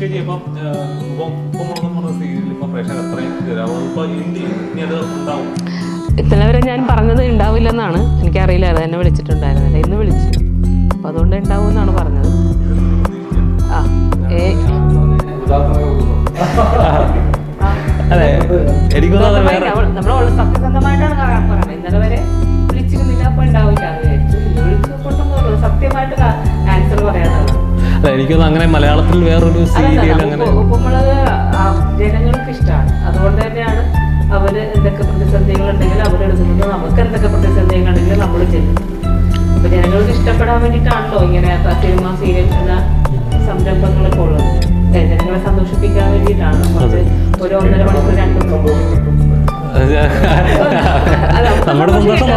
ചേച്ചി ഇപ്പം സീരിയൽ ഇപ്പം പ്രേക്ഷകർ അത്രയും ഇപ്പൊ ഇനി അത് ഉണ്ടാവും. ഇന്നലെ വരെ ഞാൻ പറഞ്ഞത് ഉണ്ടാവില്ലെന്നാണ്. എനിക്കറിയില്ല, അത് എന്നെ വിളിച്ചിട്ടുണ്ടായിരുന്നില്ല. ഇന്ന് വിളിച്ചു, അപ്പം അതുകൊണ്ട് ഉണ്ടാവും എന്നാണ് പറഞ്ഞത്. അതെ, എനിക്ക് നമ്മൾ സത്യസന്ധമായിട്ടാണ് പറയുന്നത്. ഇന്നലെ വരെ വിളിച്ചിരുന്നില്ല, അപ്പൊ ഉണ്ടാവില്ല എന്ന് വിചാരിച്ചു. വിളിച്ചു സത്യമായിട്ട് ആൻസർ പറയാനുള്ളത്. എനിക്കൊന്നും അങ്ങനെ മലയാളത്തിൽ വേറൊരു സീരിയൽ അങ്ങനെ ഉപ്പുമുളക് ജനങ്ങൾക്ക് ഇഷ്ടമാണ്. അതുകൊണ്ട് തന്നെയാണ് അവര് എന്തൊക്കെ പ്രതിസന്ധികൾ ഉണ്ടെങ്കിൽ അവരെടുക്കുന്നത്, നമുക്ക് എന്തൊക്കെ പ്രതിസന്ധികൾ ഉണ്ടെങ്കിൽ നമ്മൾ ചെല്ലും. അപ്പൊ ജനങ്ങൾക്ക് ഇഷ്ടപ്പെടാൻ വേണ്ടിയിട്ടാണല്ലോ ഇങ്ങനെ സിനിമ സീരിയൽ എന്ന സംരംഭങ്ങളൊക്കെ ഉള്ളത്. ജനങ്ങളെ സന്തോഷിപ്പിക്കാൻ വേണ്ടിയിട്ടാണ്. ഒരു 1.5 മണിക്കൂർ 2 നമ്മുടെ സന്തോഷം